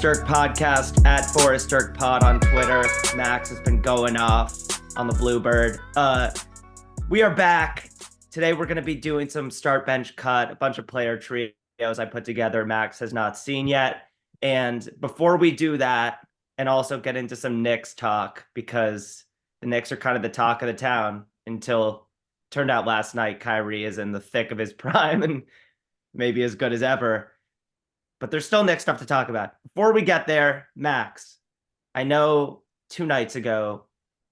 Dirk Podcast at Forest Dirk Pod on Twitter. Max has been going off on the Bluebird. We are back. Today we're going to be doing some start bench cut, a bunch of player trios I put together Max has not seen yet. And before we do that, and also get into some Knicks talk, because the Knicks are kind of the talk of the town until turned out last night Kyrie is in the thick of his prime and maybe as good as ever. But there's still Knicks stuff to talk about. Before we get there, Max, I know 2 nights ago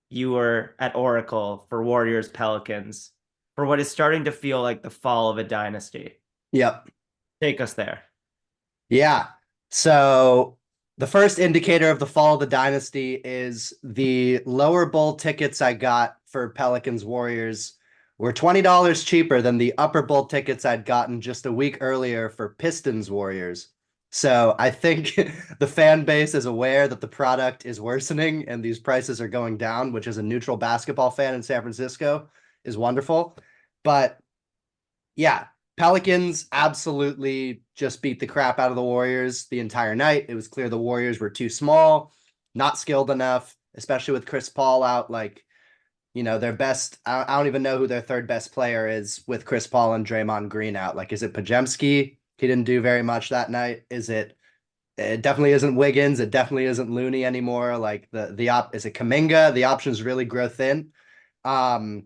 you were at Oracle for Warriors-Pelicans for what is starting to feel like the fall of a dynasty. Yep. Take us there. Yeah. So the first indicator of the fall of the dynasty is the lower bowl tickets I got for Pelicans Warriors were $20 cheaper than the upper bowl tickets I'd gotten just a week earlier for Pistons Warriors. So I think the fan base is aware that the product is worsening and these prices are going down, which as a neutral basketball fan in San Francisco is wonderful. But yeah, Pelicans absolutely just beat the crap out of the Warriors the entire night. It was clear the Warriors were too small, not skilled enough, especially with Chris Paul out. Like, you know, their best, I don't even know who their third best player is with Chris Paul and Draymond Green out. Like, is it Pajemski? He didn't do very much that night. It definitely isn't Wiggins. It definitely isn't Looney anymore. Like is it Kuminga? The options really grow thin. I'll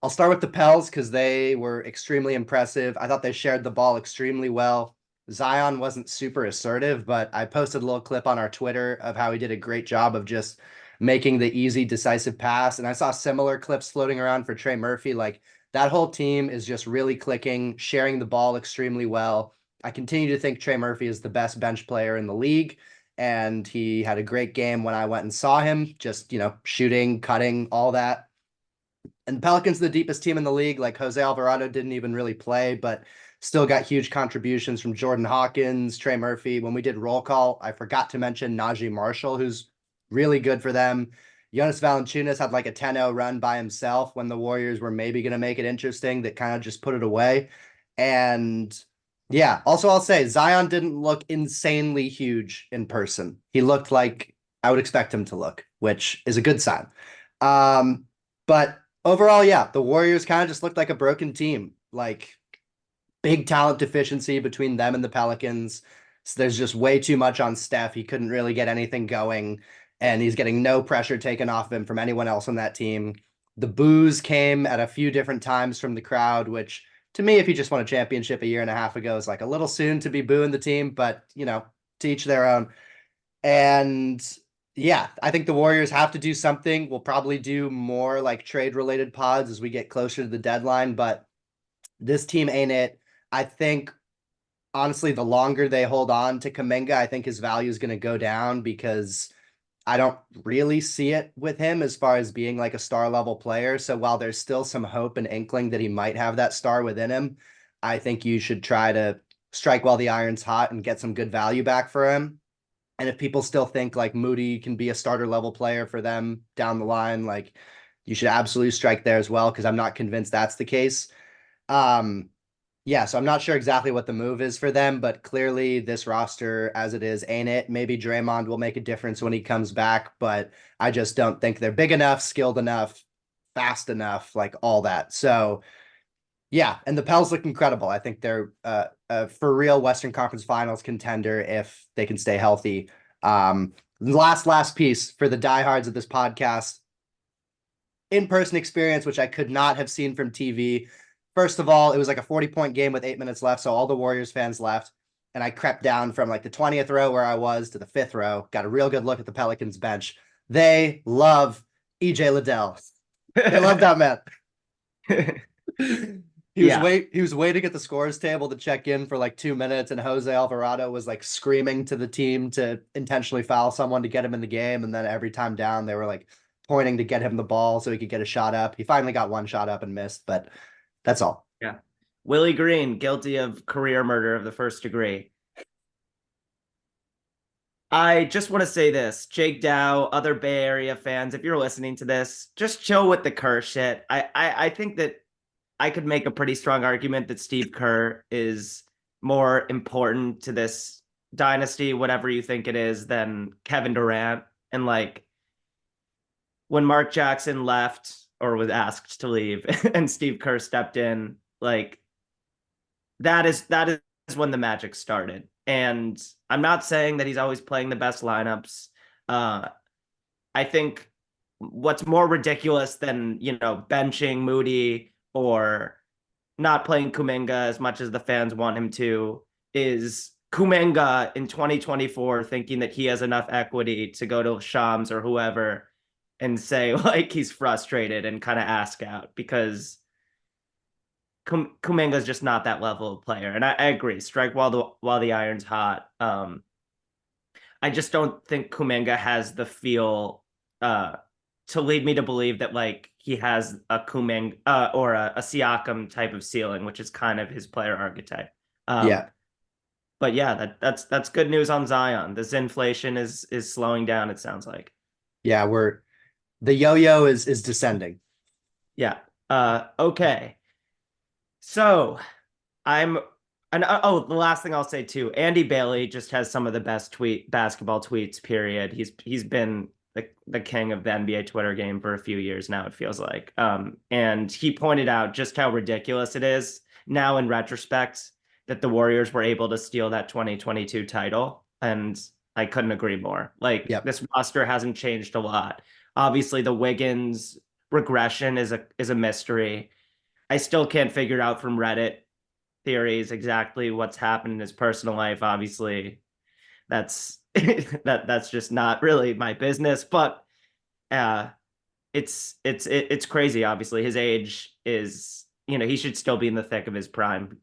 start with the Pels because they were extremely impressive. I thought they shared the ball extremely well. Zion wasn't super assertive, but I posted a little clip on our Twitter of how he did a great job of just making the easy, decisive pass. And I saw similar clips floating around for Trey Murphy. Like, that whole team is just really clicking, sharing the ball extremely well. I continue to think Trey Murphy is the best bench player in the league. And he had a great game when I went and saw him, just, you know, shooting, cutting, all that. And the Pelicans are the deepest team in the league. Like, Jose Alvarado didn't even really play, but still got huge contributions from Jordan Hawkins, Trey Murphy. When we did roll call, I forgot to mention Najee Marshall, who's really good for them. Jonas Valanciunas had like a 10-0 run by himself when the Warriors were maybe going to make it interesting, that kind of just put it away. And yeah, also I'll say Zion didn't look insanely huge in person. He looked like I would expect him to look, which is a good sign. But overall, yeah, the Warriors kind of just looked like a broken team. Like, big talent deficiency between them and the Pelicans. So there's just way too much on Steph. He couldn't really get anything going, and he's getting no pressure taken off of him from anyone else on that team. The boos came at a few different times from the crowd, which to me, if he just won a championship a year and a half ago, is like a little soon to be booing the team, but you know, to each their own. And yeah, I think the Warriors have to do something. We'll probably do more like trade related pods as we get closer to the deadline, but this team ain't it. I think honestly, the longer they hold on to Kuminga, I think his value is going to go down because I don't really see it with him as far as being like a star level player. So while there's still some hope and inkling that he might have that star within him, I think you should try to strike while the iron's hot and get some good value back for him. And if people still think like Moody can be a starter level player for them down the line, like, you should absolutely strike there as well, because I'm not convinced that's the case. Yeah, so I'm not sure exactly what the move is for them, but clearly this roster as it is ain't it. Maybe Draymond will make a difference when he comes back, but I just don't think they're big enough, skilled enough, fast enough, like all that. So yeah, and the Pels look incredible. I think they're for real Western Conference Finals contender if they can stay healthy. Last piece for the diehards of this podcast: in-person experience, which I could not have seen from TV. First of all, it was like a 40-point game with 8 minutes left, so all the Warriors fans left. And I crept down from like the 20th row where I was to the 5th row, got a real good look at the Pelicans bench. They love EJ Liddell. They love that man. He was waiting at the scores table to check in for like 2 minutes, and Jose Alvarado was like screaming to the team to intentionally foul someone to get him in the game. And then every time down, they were like pointing to get him the ball so he could get a shot up. He finally got one shot up and missed, but that's all. Yeah. Willie Green, guilty of career murder of the first degree. I just want to say this, Jake Dow, other Bay Area fans, if you're listening to this, just chill with the Kerr shit. I think that I could make a pretty strong argument that Steve Kerr is more important to this Dynasty, whatever you think it is, than Kevin Durant. And like when Mark Jackson left or was asked to leave and Steve Kerr stepped in, like that is when the magic started. And I'm not saying that he's always playing the best lineups. Uh, I think what's more ridiculous than, benching Moody or not playing Kuminga as much as the fans want him to is Kuminga in 2024 thinking that he has enough equity to go to Shams or whoever and say like he's frustrated and kind of ask out because Kuminga is just not that level of player. And I agree, strike while the iron's hot. I just don't think Kuminga has the feel uh, to lead me to believe that like he has a Kuminga or a Siakam type of ceiling, which is kind of his player archetype. Um, Yeah. but yeah, that's good news on Zion. This inflation is slowing down, it sounds like. Yeah, the yo-yo is descending. Yeah. Okay. So I'm and oh, the last thing I'll say too, Andy Bailey just has some of the best basketball tweets, period. He's been the king of the NBA Twitter game for a few years now, it feels like. And he pointed out just how ridiculous it is now in retrospect that the Warriors were able to steal that 2022 title. And I couldn't agree more. Like Yep. this roster hasn't changed a lot. Obviously, the Wiggins regression is a mystery. I still can't figure out from Reddit theories exactly what's happened in his personal life. Obviously, that's that's just not really my business. But uh, it's crazy. Obviously, his age is he should still be in the thick of his prime.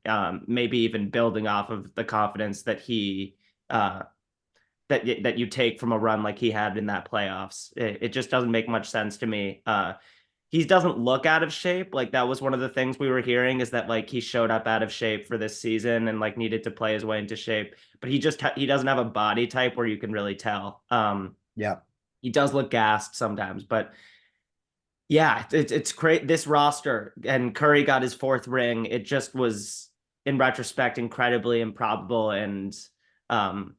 Maybe even building off of the confidence that he that you take from a run like he had in that playoffs. It just doesn't make much sense to me. He doesn't look out of shape. Like that was one of the things we were hearing is that like he showed up out of shape for this season and like needed to play his way into shape. But he doesn't have a body type where you can really tell. Yeah. He does look gassed sometimes, but yeah, it's great. This roster and Curry got his fourth ring. It just was in retrospect incredibly improbable and um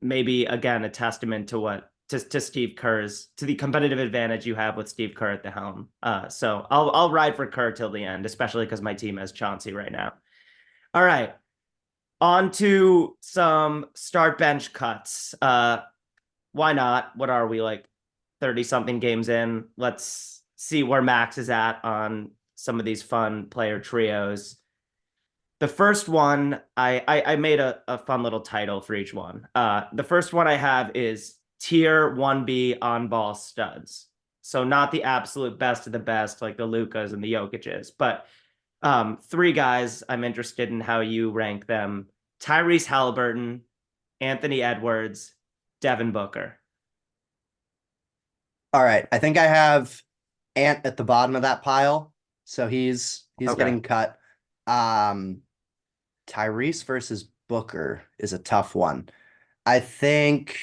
maybe again a testament to what to Steve Kerr's to the competitive advantage you have with Steve Kerr at the helm. So I'll ride for Kerr till the end, especially because my team has Chauncey right now. All right, on to some start bench cuts. Why not? What are we like 30 something games in? Let's see where Max is at on some of these fun player trios. The first one, I made a fun little title for each one. The first one I have is tier 1B on ball studs. So not the absolute best of the best like the Lukas and the Jokic's, but three guys I'm interested in how you rank them. Tyrese Halliburton, Anthony Edwards, Devin Booker. All right. I think I have Ant at the bottom of that pile. So he's Okay. getting cut. Um, Tyrese versus Booker is a tough one. I think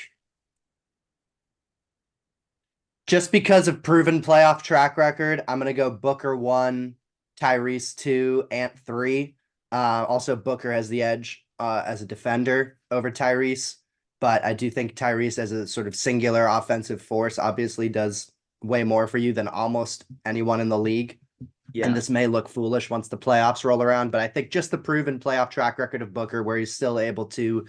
just because of proven playoff track record, I'm gonna go Booker 1, Tyrese 2, Ant 3. Also Booker has the edge as a defender over Tyrese, but I do think Tyrese as a sort of singular offensive force obviously does way more for you than almost anyone in the league. And Yeah. this may look foolish once the playoffs roll around, but I think just the proven playoff track record of Booker, where he's still able to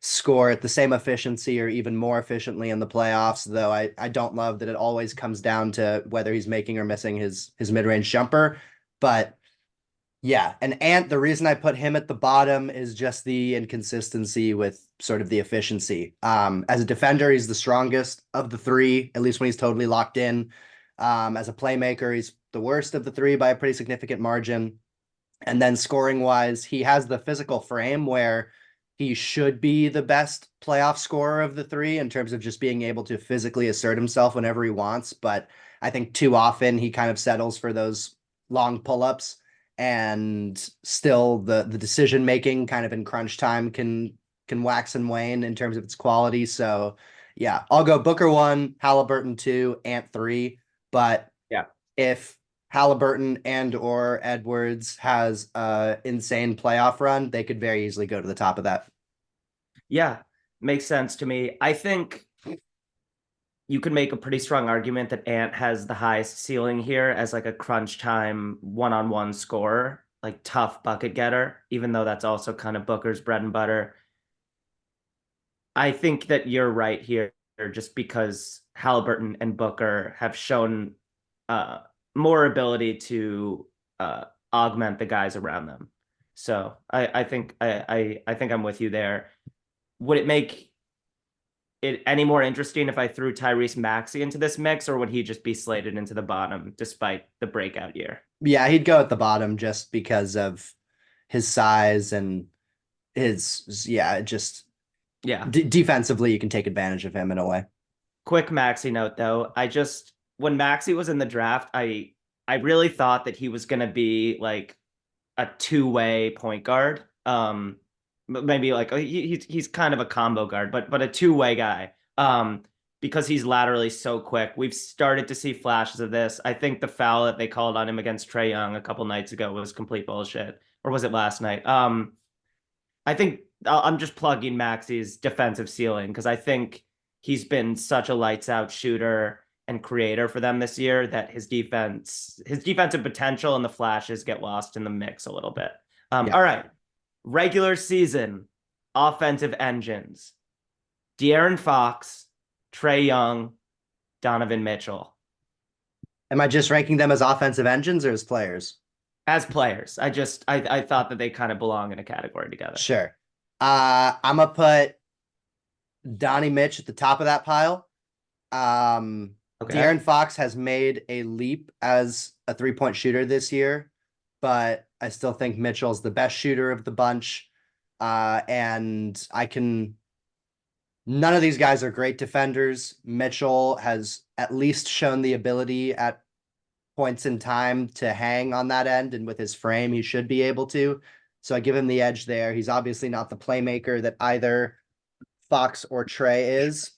score at the same efficiency or even more efficiently in the playoffs, though I don't love that it always comes down to whether he's making or missing his mid-range jumper. But yeah, and Ant, the reason I put him at the bottom is just the inconsistency with sort of the efficiency. As a defender, he's the strongest of the three, at least when he's totally locked in. As a playmaker, he's the worst of the three by a pretty significant margin. And then scoring wise, he has the physical frame where he should be the best playoff scorer of the three in terms of just being able to physically assert himself whenever he wants. But I think too often he kind of settles for those long pull-ups, and still the decision making kind of in crunch time can wax and wane in terms of its quality. So yeah, I'll go Booker 1, Halliburton 2, Ant 3. But Yeah. if Halliburton and or Edwards has a insane playoff run, they could very easily go to the top of that. Yeah. Makes sense to me. I think you could make a pretty strong argument that Ant has the highest ceiling here as like a crunch time one-on-one scorer, like tough bucket getter, even though that's also kind of Booker's bread and butter. I think that you're right here just because Halliburton and Booker have shown uh, more ability to augment the guys around them. So I think I'm with you there. Would it make it any more interesting if I threw Tyrese Maxey into this mix, or would he just be slated into the bottom despite the breakout year? Yeah, he'd go at the bottom just because of his size and his, yeah, just Yeah. defensively, you can take advantage of him in a way. Quick Maxey note though, I just when Maxey was in the draft, I really thought that he was gonna be like a two-way point guard. Maybe like he's kind of a combo guard, but a two-way guy. Because he's laterally so quick. We've started to see flashes of this. I think the foul that they called on him against Trae Young a couple nights ago was complete bullshit. Or was it last night? I think I'm just plugging Maxey's defensive ceiling because I think he's been such a lights out shooter and creator for them this year that his defensive potential and the flashes get lost in the mix a little bit. Yeah. All right. Regular season offensive engines. De'Aaron Fox, Trae Young, Donovan Mitchell. Am I just ranking them as offensive engines or as players? As players, I thought that they kind of belong in a category together. Sure. I'm gonna put Donnie Mitch at the top of that pile. Okay. De'Aaron Fox has made a leap as a 3-point shooter this year, but I still think Mitchell's the best shooter of the bunch. And none of these guys are great defenders. Mitchell has at least shown the ability at points in time to hang on that end, and with his frame, he should be able to. So I give him the edge there. He's obviously not the playmaker that either Fox or Trae is,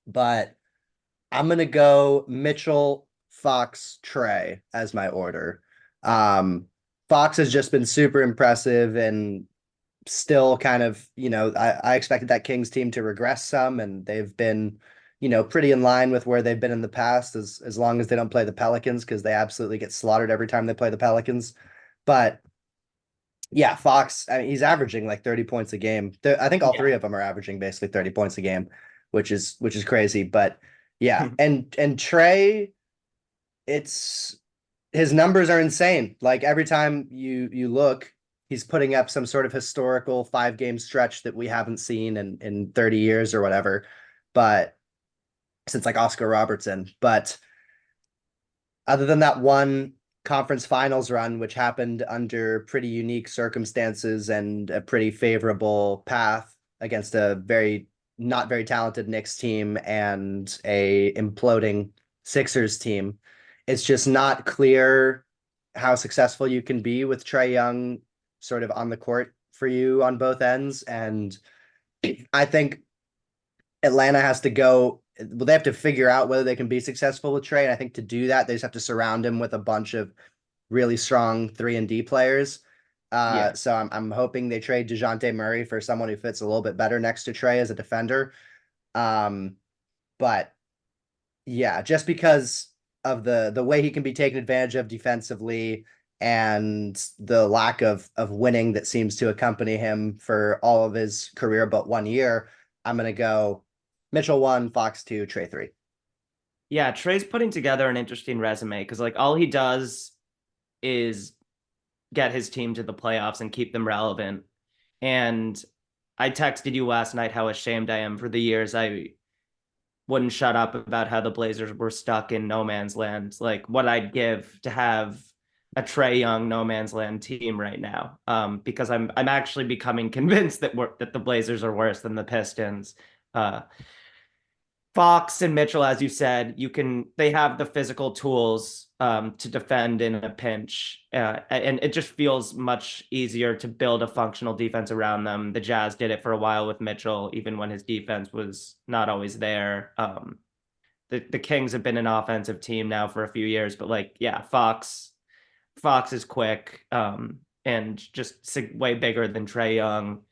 but I'm gonna go Mitchell, Fox, Trae as my order. Fox has just been super impressive and still kind of, I expected that Kings team to regress some, and they've been, pretty in line with where they've been in the past, as long as they don't play the Pelicans, because they absolutely get slaughtered every time they play the Pelicans. But yeah, Fox, I mean, he's averaging like 30 points a game. I think all three of them are averaging basically 30 points a game, which is crazy. But yeah, and Trae, it's his numbers are insane. Like every time you look, he's putting up some sort of historical 5-game stretch that we haven't seen in 30 years or whatever. But since like Oscar Robertson. But other than that one conference finals run, which happened under pretty unique circumstances and a pretty favorable path against a not very talented Knicks team and a imploding Sixers team, it's just not clear how successful you can be with Trae Young sort of on the court for you on both ends. And I think Atlanta has to go. Well, they have to figure out whether they can be successful with Trae. And I think to do that, they just have to surround him with a bunch of really strong 3-and-D players. So I'm hoping they trade DeJounte Murray for someone who fits a little bit better next to Trae as a defender. But yeah, just because of the way he can be taken advantage of defensively and the lack of winning that seems to accompany him for all of his career but 1 year, I'm going to go Mitchell 1, Fox 2, Trae 3. Yeah, Trae's putting together an interesting resume because like all he does is get his team to the playoffs and keep them relevant. And I texted you last night how ashamed I am for the years I wouldn't shut up about how the Blazers were stuck in no man's land. Like what I'd give to have a Trae Young no man's land team right now. Because I'm actually becoming convinced that the Blazers are worse than the Pistons. Fox and Mitchell, as you said, they have the physical tools to defend in a pinch. And it just feels much easier to build a functional defense around them. The Jazz did it for a while with Mitchell, even when his defense was not always there. The Kings have been an offensive team now for a few years, but like, yeah, Fox is quick and just way bigger than Trae Young.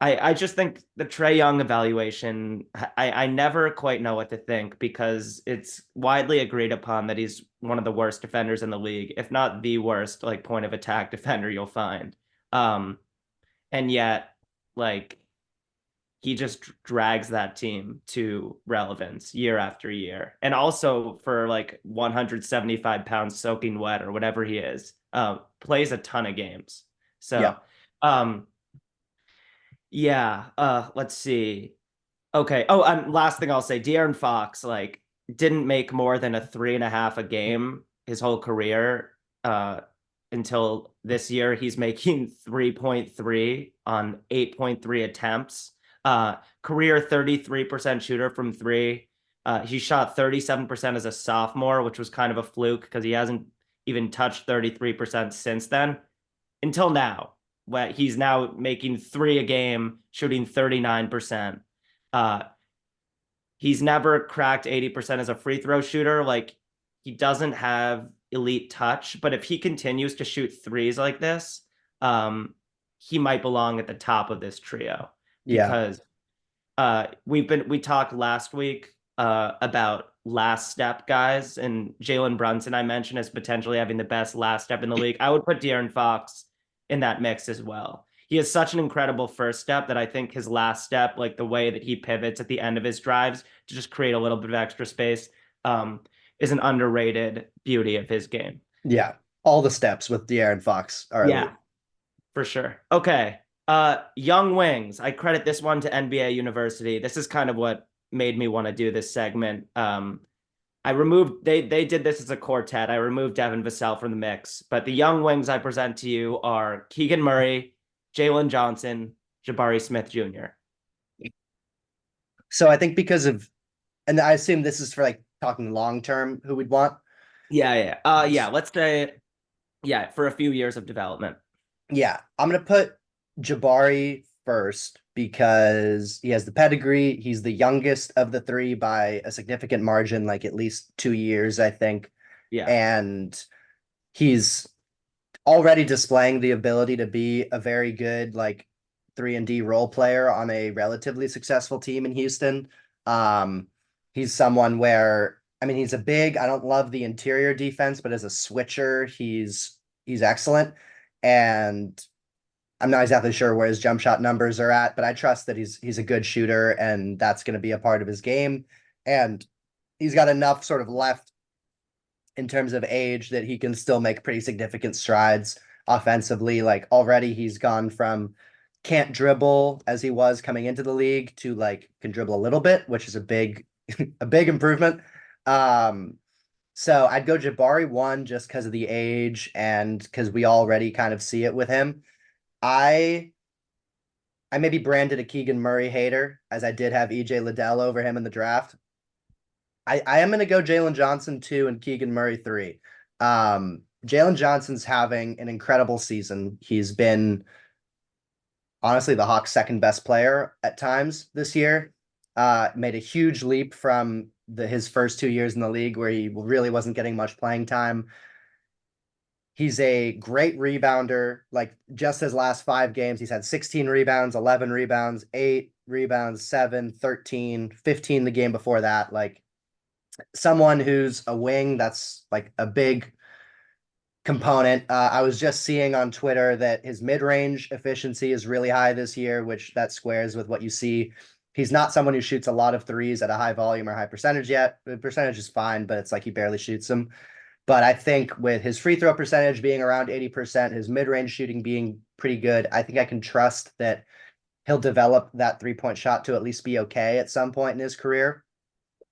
I just think the Trae Young evaluation, I never quite know what to think because it's widely agreed upon that he's one of the worst defenders in the league, if not the worst, like point of attack defender you'll find. Um, and yet, like he just drags that team to relevance year after year. And also for like 175 pounds soaking wet or whatever he is, plays a ton of games. Yeah. So, yeah, let's see. Okay. Oh, and last thing I'll say, De'Aaron Fox like didn't make more than a 3.5 a game his whole career until this year. He's making 3.3 on 8.3 attempts. Career 33% shooter from three. He shot 37% as a sophomore, which was kind of a fluke because he hasn't even touched 33% since then until now. Where he's now making three a game, shooting 39%. Uh, he's never cracked 80% as a free throw shooter. Like he doesn't have elite touch, but if he continues to shoot threes like this, he might belong at the top of this trio Yeah. because we talked last week about last step guys, and Jalen Brunson I mentioned as potentially having the best last step in the league. I would put De'Aaron Fox in that mix as well. He has such an incredible first step that I think his last step, like the way that he pivots at the end of his drives to just create a little bit of extra space, um, is an underrated beauty of his game. Yeah. All the steps with De'Aaron Fox are elite. Yeah, for sure. Okay. Young Wings. I credit this one to NBA University. This is kind of what made me want to do this segment. I removed they did this as a quartet. I removed Devin Vassell from the mix, but the Young Wings I present to you are Keegan Murray, Jalen Johnson, Jabari Smith Jr. So I think because of, and I assume this is for like talking long term, who we'd want. Yeah, yeah. Yeah, let's say yeah, for a few years of development. Yeah, I'm gonna put Jabari first because he has the pedigree. He's the youngest of the three by a significant margin, like at least 2 years, I think. Yeah. And he's already displaying the ability to be a very good like 3-and-D role player on a relatively successful team in Houston. Um, he's someone where I mean he's a big, I don't love the interior defense, but as a switcher, he's excellent. And I'm not exactly sure where his jump shot numbers are at, but I trust that he's a good shooter and that's going to be a part of his game. And he's got enough sort of left in terms of age that he can still make pretty significant strides offensively. Like already he's gone from can't dribble as he was coming into the league to like can dribble a little bit, which is a big a big improvement. Um so I'd go Jabari one just because of the age and because we already kind of see it with him. I I maybe branded a Keegan Murray hater as I did have EJ Liddell over him in the draft. I am going to go Jalen Johnson 2 and Keegan Murray 3. Jalen Johnson's having an incredible season. He's been honestly the Hawks' second best player at times this year. Made a huge leap from his first 2 years in the league where he really wasn't getting much playing time. He's a great rebounder. Like just his last 5 games, he's had 16 rebounds, 11 rebounds, 8 rebounds, 7, 13, 15 the game before that. Like someone who's a wing, that's like a big component. I was just seeing on Twitter that his mid-range efficiency is really high this year, which that squares with what you see. He's not someone who shoots a lot of threes at a high volume or high percentage yet. The percentage is fine, but it's like he barely shoots them. But I think with his free throw percentage being around 80%, his mid-range shooting being pretty good, I think I can trust that he'll develop that three-point shot to at least be okay at some point in his career.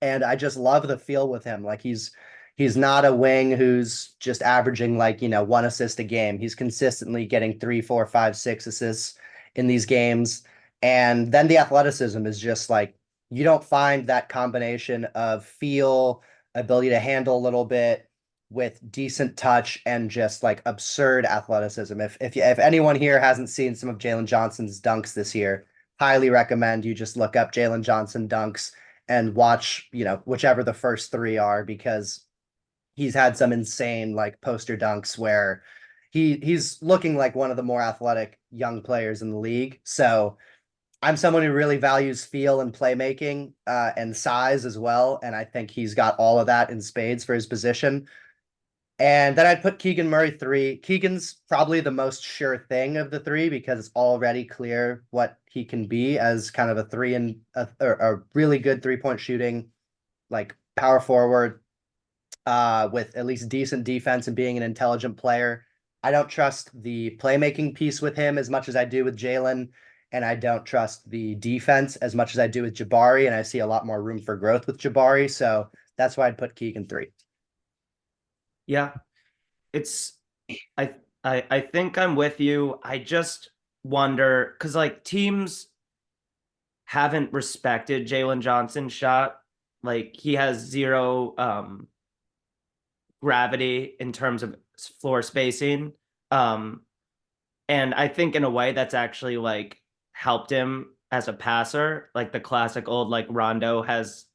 And I just love the feel with him. Like he's not a wing who's just averaging like, 1 assist a game. He's consistently getting 3, 4, 5, 6 assists in these games. And then the athleticism is just like you don't find that combination of feel, ability to handle a little bit with decent touch and just like absurd athleticism. If anyone here hasn't seen some of Jalen Johnson's dunks this year, highly recommend you just look up Jalen Johnson dunks and watch, whichever the first three are, because he's had some insane like poster dunks where he's looking like one of the more athletic young players in the league. So I'm someone who really values feel and playmaking and size as well. And I think he's got all of that in spades for his position. And then I'd put Keegan Murray 3. Keegan's probably the most sure thing of the three because it's already clear what he can be as kind of a three and a really good 3-point shooting, like power forward, with at least decent defense and being an intelligent player. I don't trust the playmaking piece with him as much as I do with Jalen, and I don't trust the defense as much as I do with Jabari, and I see a lot more room for growth with Jabari. So that's why I'd put Keegan 3. Yeah, it's I think I'm with you. I just wonder because like teams haven't respected Jalen Johnson's shot. Like he has zero gravity in terms of floor spacing. Um, and I think in a way that's actually like helped him as a passer. Like the classic old like Rondo has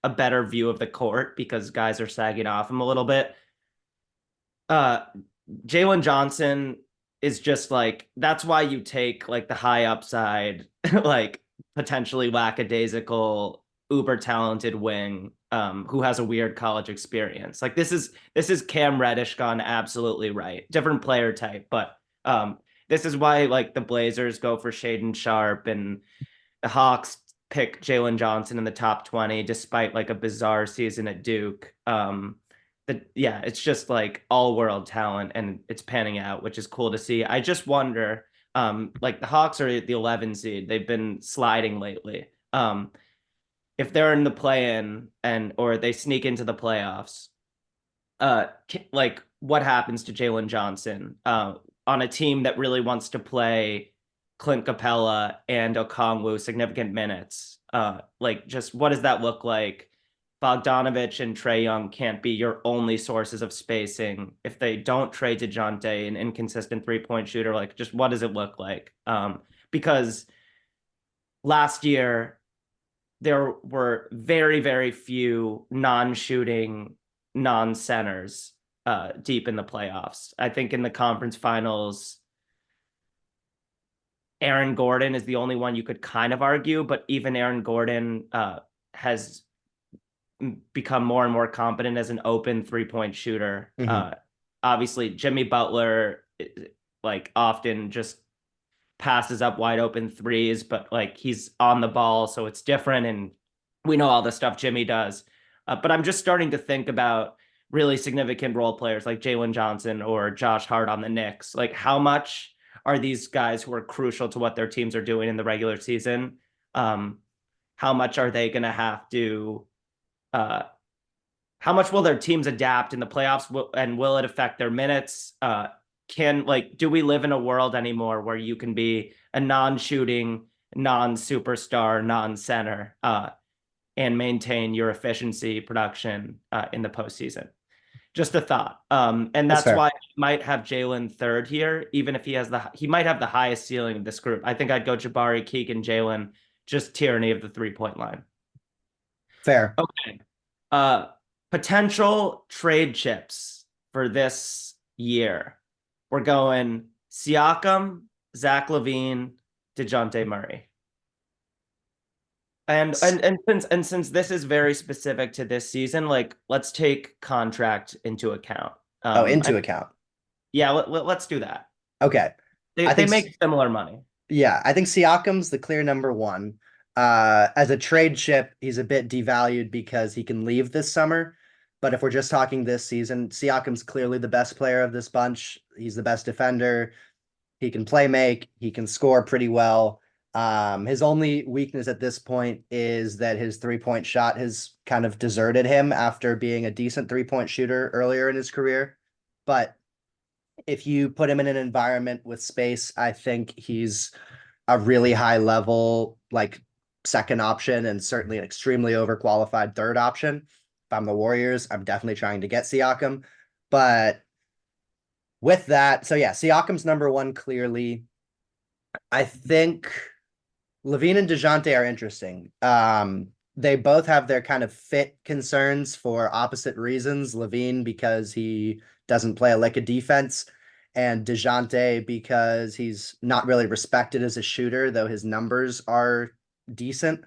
a better view of the court because guys are sagging off him a little bit. Uh, Jalen Johnson is just like that's why you take like the high upside, like potentially lackadaisical, uber talented wing who has a weird college experience. Like this is Cam Reddish gone absolutely right. Different player type, but this is why like the Blazers go for Shaden Sharp and the Hawks pick Jalen Johnson in the top 20 despite like a bizarre season at Duke. Yeah, it's just like all world talent and it's panning out, which is cool to see. I just wonder, like the Hawks are the 11 seed. They've been sliding lately. If they're in the play-in and or they sneak into the playoffs, like what happens to Jalen Johnson on a team that really wants to play Clint Capella and Okongwu significant minutes? Like just what does that look like? Bogdanovich and Trae Young can't be your only sources of spacing. If they don't trade DeJounte, an inconsistent 3-point shooter, like just what does it look like? Because last year there were very, very few non-shooting, non-centers deep in the playoffs. I think in the conference finals, Aaron Gordon is the only one you could kind of argue, but even Aaron Gordon has become more and more competent as an open 3-point shooter. Mm-hmm. Obviously, Jimmy Butler like often just passes up wide open threes, but like he's on the ball, so it's different. And we know all the stuff Jimmy does. But I'm just starting to think about really significant role players like Jalen Johnson or Josh Hart on the Knicks. Like how much are these guys who are crucial to what their teams are doing in the regular season? How much are they going to have to how much will their teams adapt in the playoffs and will it affect their minutes? Do we live in a world anymore where you can be a non-shooting, non-superstar, non-center and maintain your efficiency production in the postseason? Just a thought. And that's why I might have Jalen third here, even if he might have the highest ceiling of this group. I think I'd go Jabari, Keegan, Jalen, just tyranny of the 3-point line. Fair. Okay. Potential trade chips for this year. We're going Siakam, Zach LaVine, DeJounte Murray. And since this is very specific to this season, like let's take contract into account. Into account. Yeah, let's do that. Okay. They make similar money. Yeah, I think Siakam's the clear number one. As a trade chip, he's a bit devalued because he can leave this summer. But if we're just talking this season, Siakam's clearly the best player of this bunch. He's the best defender. He can play make. He can score pretty well. His only weakness at this point is that his 3-point shot has kind of deserted him after being a decent 3-point shooter earlier in his career. But if you put him in an environment with space, I think he's a really high level, like second option and certainly an extremely overqualified third option. If I'm the Warriors, I'm definitely trying to get Siakam. But with that, so yeah, Siakam's number one, clearly. I think LaVine and DeJounte are interesting. They both have their kind of fit concerns for opposite reasons. LaVine, because he doesn't play a lick of defense, and DeJounte because he's not really respected as a shooter, though his numbers are decent.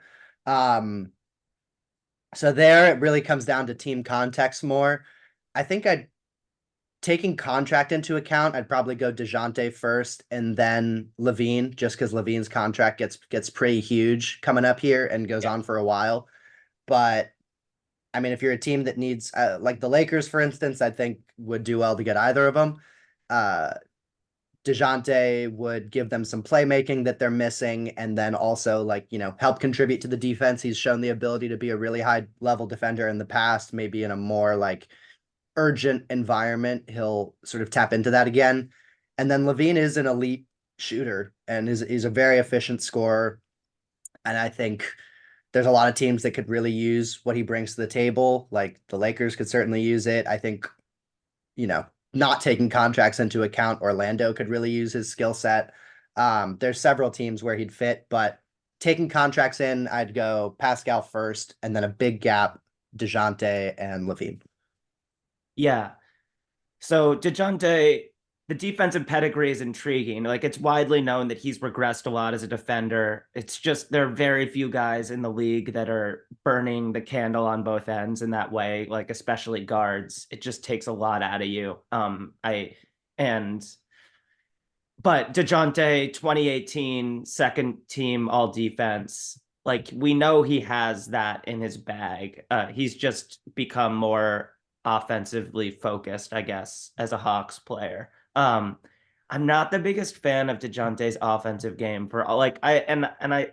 Um, so there it really comes down to team context more. I think I'd taking contract into account, I'd probably go DeJounte first and then Levine, just because Levine's contract gets pretty huge coming up here and goes Yeah. on for a while. But I mean, if you're a team that needs like the Lakers, for instance, I think would do well to get either of them. Uh, DeJounte would give them some playmaking that they're missing, and then also like help contribute to the defense. He's shown the ability to be a really high level defender in the past, maybe in a more like urgent environment, he'll sort of tap into that again. And then Levine is an elite shooter and is a very efficient scorer. And I think there's a lot of teams that could really use what he brings to the table. Like the Lakers could certainly use it. I think, you know, not taking contracts into account, Orlando could really use his skill set. There's several teams where he'd fit, but taking contracts in, I'd go Pascal first, and then a big gap, DeJounte and Levine. Yeah. So DeJounte, the defensive pedigree is intriguing. Like it's widely known that he's regressed a lot as a defender. It's just there are very few guys in the league that are burning the candle on both ends in that way, like especially guards. It just takes a lot out of you. And but DeJounte, 2018, second team all defense. Like we know he has that in his bag. He's just become more offensively focused, I guess, as a Hawks player. I'm not the biggest fan of DeJounte's offensive game for like I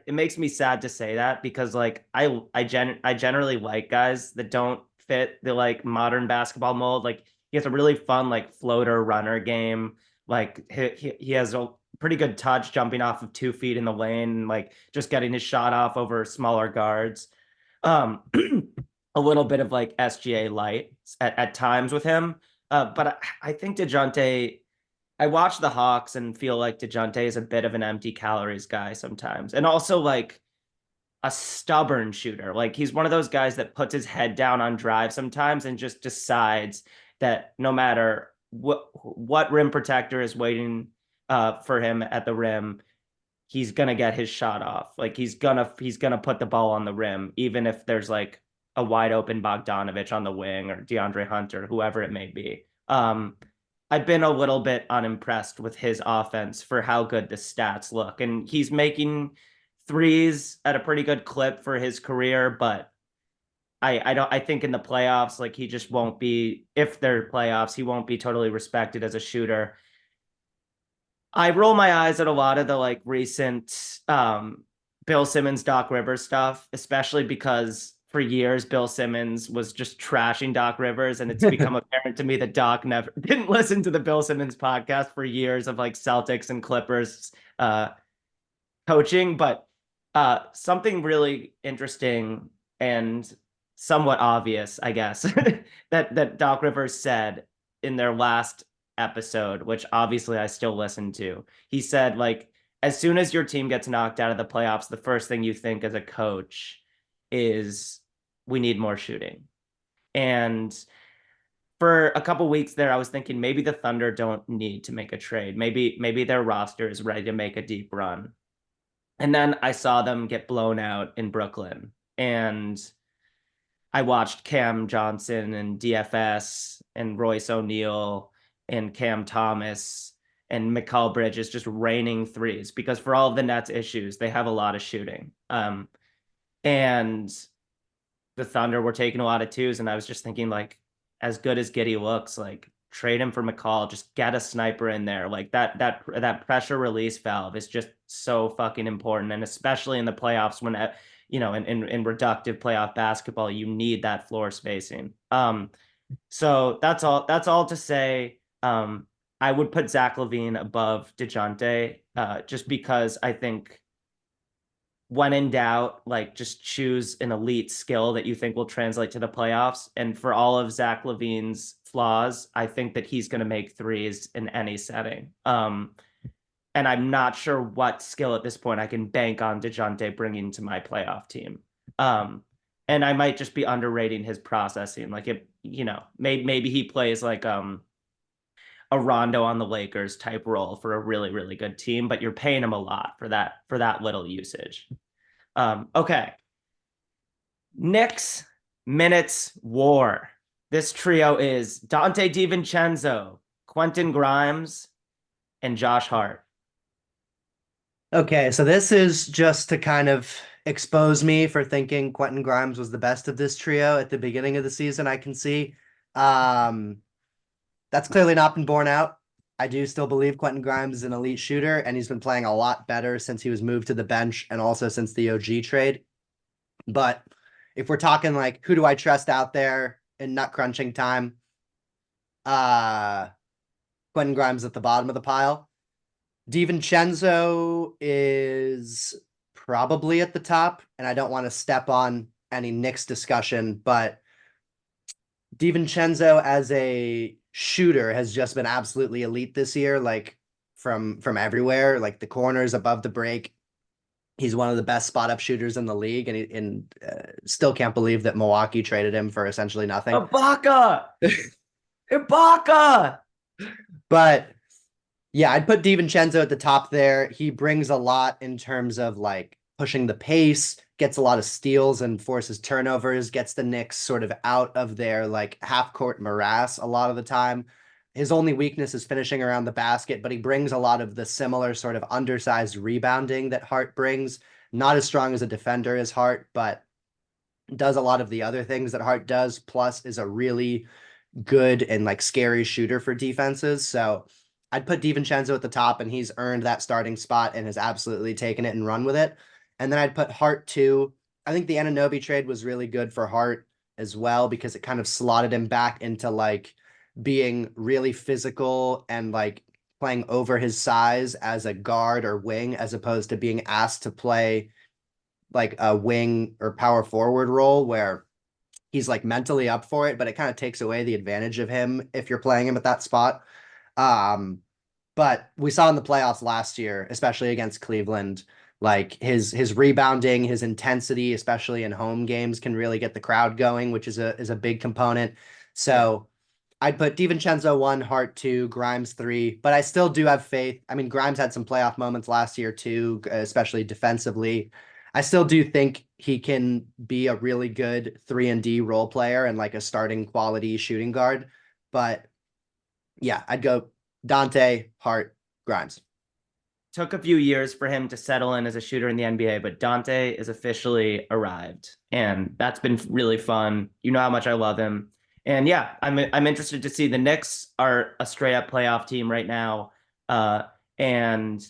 it makes me sad to say that because like I generally like guys that don't fit the like modern basketball mold. Like he has a really fun like floater runner game. Like he has a pretty good touch jumping off of 2 feet in the lane and like just getting his shot off over smaller guards. Um, a little bit of like SGA light at times with him. But I think DeJounte, I watch the Hawks and feel like DeJounte is a bit of an empty calories guy sometimes. And also like a stubborn shooter. Like he's one of those guys that puts his head down on drive sometimes and just decides that no matter what rim protector is waiting for him at the rim, he's gonna get his shot off. Like he's gonna put the ball on the rim, even if there's like a wide open Bogdanovich on the wing or DeAndre Hunter, whoever it may be. I've been a little bit unimpressed with his offense for how good the stats look, and he's making threes at a pretty good clip for his career, but I think in the playoffs, like he just won't be, if they're playoffs, he won't be totally respected as a shooter. I roll my eyes at a lot of the like recent Bill Simmons, Doc Rivers stuff, especially because for years Bill Simmons was just trashing Doc Rivers, and it's become apparent to me that Doc never didn't listen to the Bill Simmons podcast for years of like Celtics and Clippers coaching. But something really interesting and somewhat obvious, I guess, that Doc Rivers said in their last episode, which obviously I still listen to. He said, like, as soon as your team gets knocked out of the playoffs, the first thing you think as a coach is we need more shooting. And for a couple weeks there, I was thinking maybe the Thunder don't need to make a trade. Maybe their roster is ready to make a deep run. And then I saw them get blown out in Brooklyn. And I watched Cam Johnson and DFS and Royce O'Neal and Cam Thomas and Mikal Bridges just raining threes because for all of the Nets issues, they have a lot of shooting. And the Thunder were taking a lot of twos. And I was just thinking, like, as good as Giddey looks, like, trade him for McCall, just get a sniper in there. Like that pressure release valve is just so fucking important. And especially in the playoffs when in reductive playoff basketball, you need that floor spacing. So that's all to say. I would put Zach LaVine above DeJounte, just because I think when in doubt, like just choose an elite skill that you think will translate to the playoffs. And for all of Zach LaVine's flaws, I think that he's going to make threes in any setting. And I'm not sure what skill at this point I can bank on DeJounte bringing to my playoff team. And I might just be underrating his processing. Like maybe he plays like a Rondo on the Lakers type role for a really, really good team, but you're paying him a lot for that little usage. Okay. Knicks minutes war. This trio is Dante DiVincenzo, Quentin Grimes, and Josh Hart. Okay, so this is just to kind of expose me for thinking Quentin Grimes was the best of this trio at the beginning of the season, I can see. Um, that's clearly not been borne out. I do still believe Quentin Grimes is an elite shooter, and he's been playing a lot better since he was moved to the bench and also since the OG trade. But if we're talking like who do I trust out there in nut crunching time, uh Quentin Grimes at the bottom of the pile. DiVincenzo is probably at the top, and I don't want to step on any Knicks discussion, but DiVincenzo as a shooter has just been absolutely elite this year, like from everywhere, like the corners above the break. He's one of the best spot up shooters in the league, and still can't believe that Milwaukee traded him for essentially nothing. Ibaka! Ibaka! But yeah, I'd put DiVincenzo at the top there. He brings a lot in terms of like pushing the pace, gets a lot of steals and forces turnovers, gets the Knicks sort of out of their like half court morass a lot of the time. His only weakness is finishing around the basket, but he brings a lot of the similar sort of undersized rebounding that Hart brings. Not as strong as a defender as Hart, but does a lot of the other things that Hart does, plus is a really good and like scary shooter for defenses. So I'd put DiVincenzo at the top, and he's earned that starting spot and has absolutely taken it and run with it. And then I'd put Hart too. I think the Anunoby trade was really good for Hart as well, because it kind of slotted him back into like being really physical and like playing over his size as a guard or wing, as opposed to being asked to play like a wing or power forward role where he's like mentally up for it, but it kind of takes away the advantage of him if you're playing him at that spot. But we saw in the playoffs last year, especially against Cleveland, like his rebounding, his intensity, especially in home games, can really get the crowd going, which is a big component. So I'd put DiVincenzo 1, Hart 2, Grimes 3, but I still do have faith. I mean, Grimes had some playoff moments last year too, especially defensively. I still do think he can be a really good 3-and-D role player and like a starting quality shooting guard. But yeah, I'd go Dante, Hart, Grimes. Took a few years for him to settle in as a shooter in the NBA, but Dante is officially arrived, and that's been really fun. You know how much I love him. And yeah, I'm interested to see. The Knicks are a straight up playoff team right now. And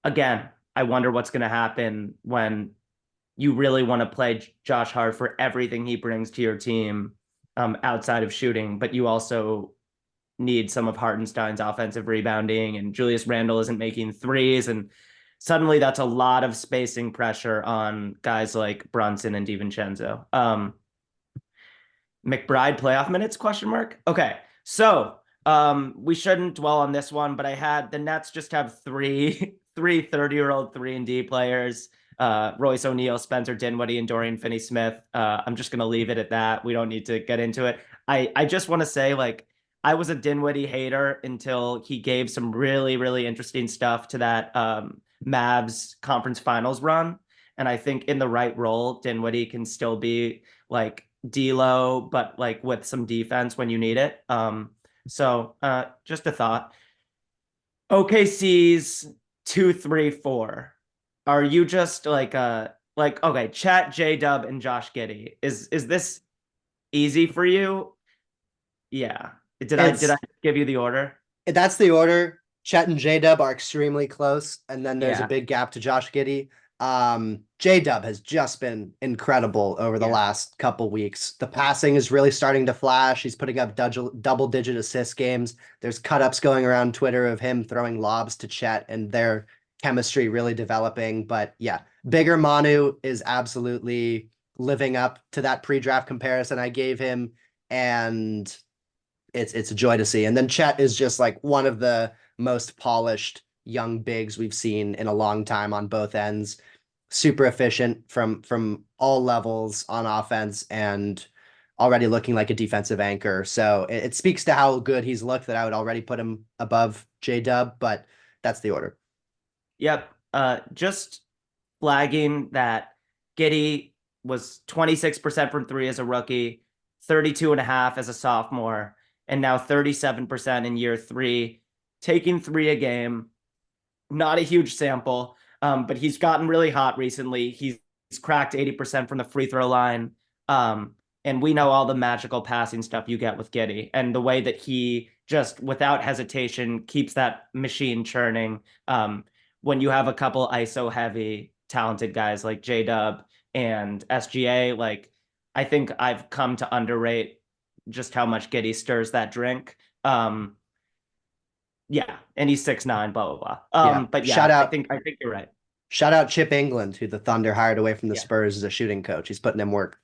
again, I wonder what's going to happen when you really want to play Josh Hart for everything he brings to your team, outside of shooting, but you also need some of Hartenstein's offensive rebounding, and Julius Randle isn't making threes. And suddenly that's a lot of spacing pressure on guys like Brunson and DiVincenzo. McBride playoff minutes, question mark. Okay. So we shouldn't dwell on this one, but I had the Nets just have three 30-year-old 3-and-D players. Royce O'Neal, Spencer Dinwiddie, and Dorian Finney-Smith. I'm just gonna leave it at that. We don't need to get into it. I just want to say, like, I was a Dinwiddie hater until he gave some really, really interesting stuff to that Mavs conference finals run. And I think in the right role, Dinwiddie can still be like D'Lo, but like with some defense when you need it. So just a thought. OKC's 2-3-4. Are you just like okay, Chat, J-Dub, and Josh Giddey? Is this easy for you? Yeah. Did I give you the order? That's the order. Chet and J-Dub are extremely close, and then there's a Yeah. big gap to Josh Giddey. J-Dub has just been incredible over the last couple weeks. The passing is really starting to flash. He's putting up double-digit assist games. There's cut-ups going around Twitter of him throwing lobs to Chet and their chemistry really developing. But yeah, bigger Manu is absolutely living up to that pre-draft comparison I gave him, and it's a joy to see. And then Chet is just like one of the most polished young bigs we've seen in a long time on both ends. Super efficient from all levels on offense and already looking like a defensive anchor. So it speaks to how good he's looked that I would already put him above J-Dub, but that's the order. Yep. Just flagging that Giddey was 26% from three as a rookie, 32.5 as a sophomore, and now 37% in year three, taking three a game. Not a huge sample, but he's gotten really hot recently. He's cracked 80% from the free throw line. And we know all the magical passing stuff you get with Giddey and the way that he just without hesitation keeps that machine churning. When you have a couple ISO heavy talented guys like J-Dub and SGA, like I think I've come to underrate just how much Giddey stirs that drink. Yeah, and he's 6'9", blah blah blah. Yeah. But yeah, I think you're right. Shout out Chip England, who the Thunder hired away from the Yeah. Spurs as a shooting coach. He's putting in work.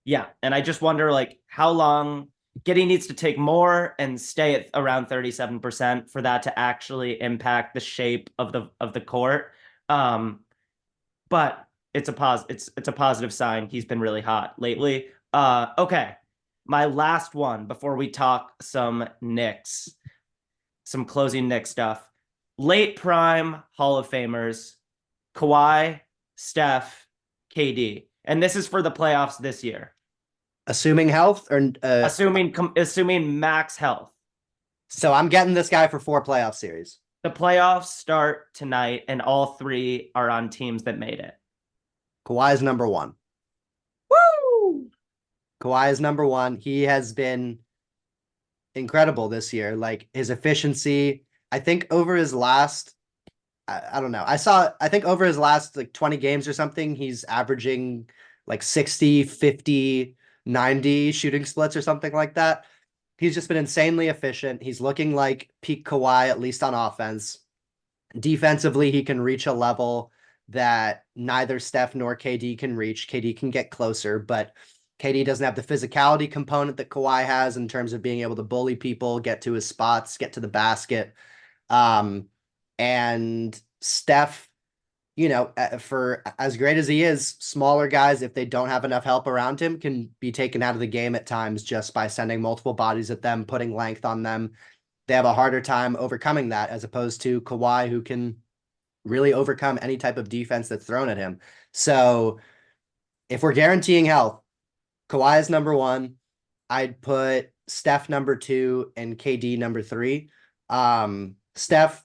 Yeah, and I just wonder like how long Giddey needs to take more and stay at around 37% for that to actually impact the shape of the court. But it's a positive sign. He's been really hot lately. Okay. My last one before we talk some Knicks, some closing Knicks stuff. Late prime Hall of Famers, Kawhi, Steph, KD. And this is for the playoffs this year. Assuming health or Assuming max health. So I'm getting this guy for 4 playoff series. The playoffs start tonight, and all three are on teams that made it. Kawhi is number 1. Woo! Kawhi is number 1. He has been incredible this year. Like his efficiency, I think over his last, I don't know. I think over his last like 20 games or something, he's averaging like 60, 50, 90 shooting splits or something like that. He's just been insanely efficient. He's looking like peak Kawhi, at least on offense. Defensively, he can reach a level that neither Steph nor KD can reach. KD can get closer, but KD doesn't have the physicality component that Kawhi has in terms of being able to bully people, get to his spots, get to the basket. And Steph, for as great as he is, smaller guys, if they don't have enough help around him, can be taken out of the game at times just by sending multiple bodies at them, putting length on them. They have a harder time overcoming that as opposed to Kawhi, who can really overcome any type of defense that's thrown at him. So if we're guaranteeing health, Kawhi is number 1. I'd put Steph number 2 and KD number 3. Steph,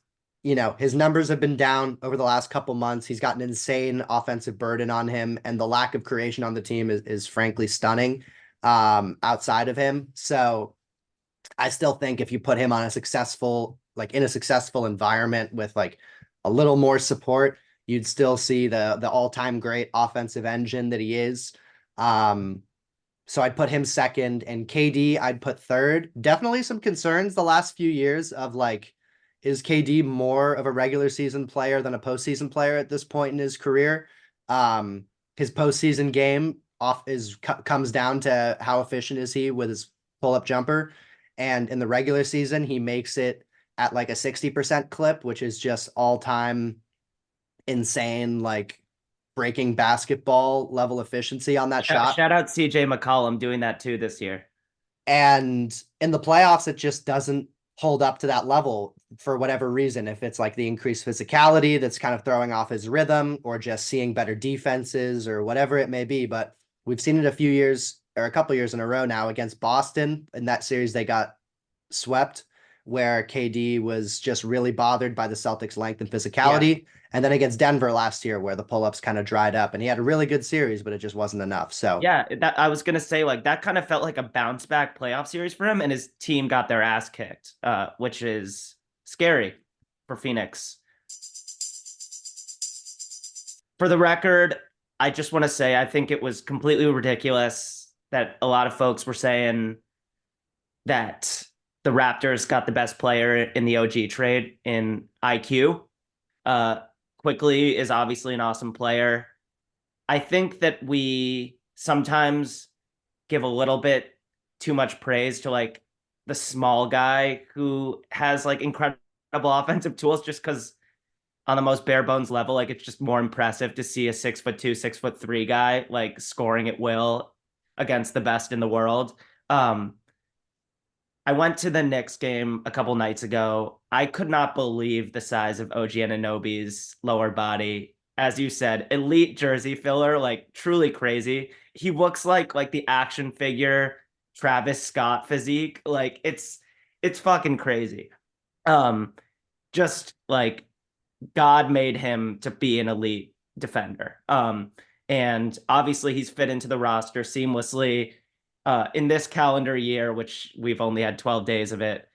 his numbers have been down over the last couple months. He's got an insane offensive burden on him, and the lack of creation on the team is frankly stunning outside of him. So I still think if you put him on in a successful environment with like a little more support, you'd still see the all-time great offensive engine that he is. So I'd put him second, and KD I'd put third. Definitely some concerns the last few years of like, is KD more of a regular season player than a postseason player at this point in his career? His postseason game comes down to how efficient is he with his pull-up jumper. And in the regular season, he makes it at like a 60% clip, which is just all-time insane, like breaking basketball level efficiency on that shot. Shout out CJ McCollum doing that too this year. And in the playoffs, it just doesn't hold up to that level for whatever reason. If it's like the increased physicality that's kind of throwing off his rhythm, or just seeing better defenses, or whatever it may be. But we've seen it a couple years in a row now against Boston. In that series, they got swept, where KD was just really bothered by the Celtics' length and physicality. Yeah. And then against Denver last year, where the pull-ups kind of dried up, and he had a really good series, but it just wasn't enough. So yeah, that I was gonna say, like, that kind of felt like a bounce back playoff series for him, and his team got their ass kicked, which is scary for Phoenix. For the record, I just want to say I think it was completely ridiculous that a lot of folks were saying that the Raptors got the best player in the OG trade in IQ. Quickly is obviously an awesome player. I think that we sometimes give a little bit too much praise to like the small guy who has like incredible offensive tools, just because on the most bare bones level, like it's just more impressive to see a 6'2", 6'3" guy like scoring at will. against the best in the world. Um, I went to the Knicks game a couple nights ago. I could not believe the size of OG Anunoby's lower body. As you said, elite jersey filler, like truly crazy. He looks like the action figure Travis Scott physique. Like it's fucking crazy. Um, just like God made him to be an elite defender. And obviously he's fit into the roster seamlessly. In this calendar year, which we've only had 12 days of it,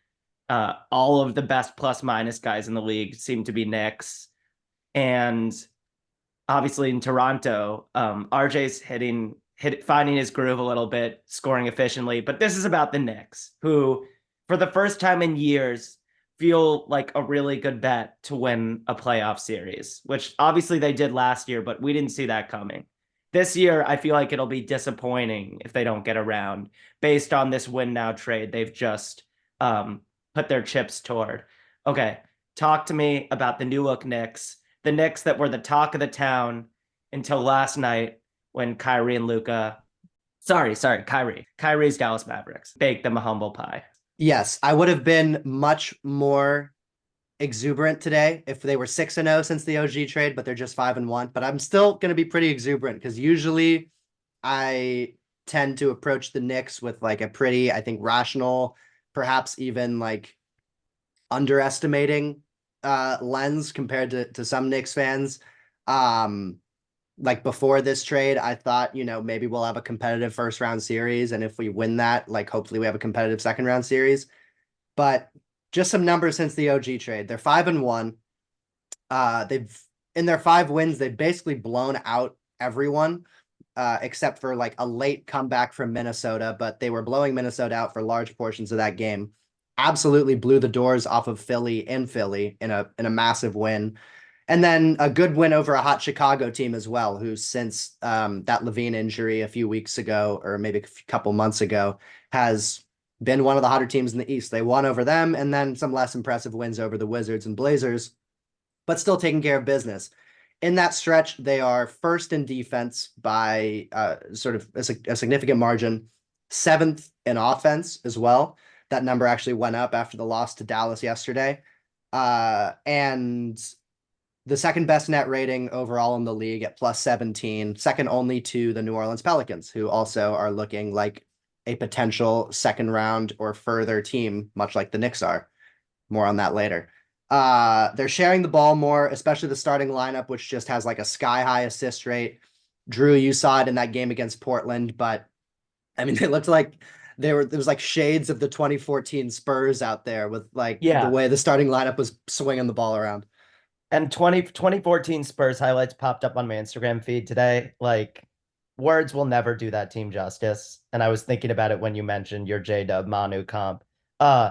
all of the best plus minus guys in the league seem to be Knicks. And obviously in Toronto, RJ's finding his groove a little bit, scoring efficiently. But this is about the Knicks, who, for the first time in years, feel like a really good bet to win a playoff series, which obviously they did last year, but we didn't see that coming. This year, I feel like it'll be disappointing if they don't get around based on this win now trade they've just put their chips toward. Okay, talk to me about the new look Knicks, the Knicks that were the talk of the town until last night when Kyrie and Luca, Kyrie's Dallas Mavericks baked them a humble pie. Yes, I would have been much more exuberant today if they were 6-0 since the OG trade, but they're just 5-1. But I'm still going to be pretty exuberant because usually I tend to approach the Knicks with like a pretty, I think, rational, perhaps even like underestimating lens compared to some Knicks fans. Like before this trade, I thought, maybe we'll have a competitive first round series. And if we win that, like hopefully we have a competitive second round series. But just some numbers since the OG trade. They're 5-1. They've in their 5 wins, they've basically blown out everyone, except for like a late comeback from Minnesota, but they were blowing Minnesota out for large portions of that game. Absolutely blew the doors off of Philly in Philly in a massive win. And then a good win over a hot Chicago team as well, who since that Levine injury a few weeks ago, or maybe a couple months ago, has been one of the hotter teams in the East. They won over them, and then some less impressive wins over the Wizards and Blazers, but still taking care of business. In that stretch, they are first in defense by sort of a significant margin, 7th in offense as well. That number actually went up after the loss to Dallas yesterday. And the second best net rating overall in the league at plus 17, second only to the New Orleans Pelicans, who also are looking like a potential second round or further team, much like the Knicks are. More on that later. They're sharing the ball more, especially the starting lineup, which just has like a sky high assist rate. Drew, you saw it in that game against Portland, but I mean, they looked like there was like shades of the 2014 Spurs out there with like the Yeah. way the starting lineup was swinging the ball around. And 2014 Spurs highlights popped up on my Instagram feed today. Like, words will never do that team justice. And I was thinking about it when you mentioned your J-Dub Manu comp. Uh,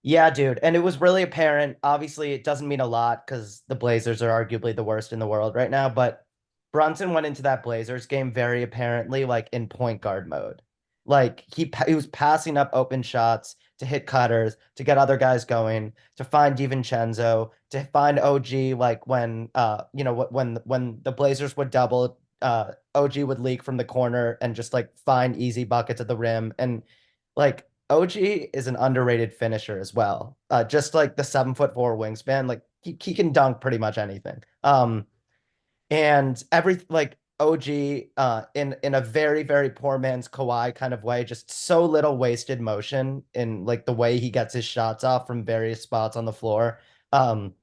yeah, dude. And it was really apparent. Obviously, it doesn't mean a lot because the Blazers are arguably the worst in the world right now. But Brunson went into that Blazers game very apparently like in point guard mode. Like he was passing up open shots to hit cutters, to get other guys going, to find DiVincenzo, to find OG like when when the Blazers would double, OG would leak from the corner and just like find easy buckets at the rim. And like OG is an underrated finisher as well. Just like the 7'4" wingspan, like he can dunk pretty much anything. And every like OG in a very very poor man's Kawhi kind of way, just so little wasted motion in like the way he gets his shots off from various spots on the floor. Um,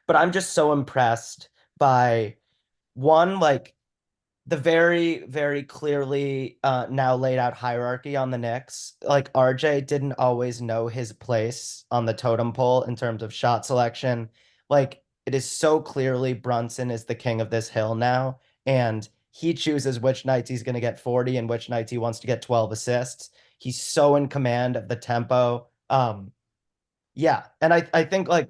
but I'm just so impressed by one like the very very clearly now laid out hierarchy on the Knicks. Like RJ didn't always know his place on the totem pole in terms of shot selection. Like it is so clearly Brunson is the king of this hill now, and he chooses which nights he's going to get 40 and which nights he wants to get 12 assists. He's so in command of the tempo. Yeah, and I think like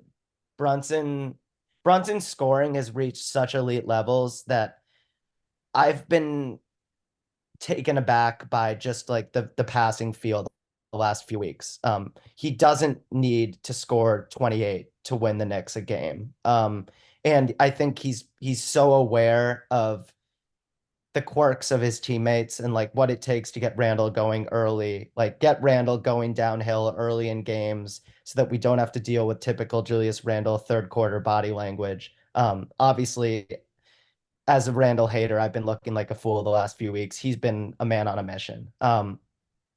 Brunson Brunson's scoring has reached such elite levels that I've been taken aback by just like the passing field the last few weeks. He doesn't need to score 28 to win the Knicks a game. And I think he's so aware of the quirks of his teammates and like what it takes to get Randall going early, like get Randall going downhill early in games so that we don't have to deal with typical Julius Randall third quarter body language. Obviously, as a Randall hater, I've been looking like a fool the last few weeks. He's been a man on a mission.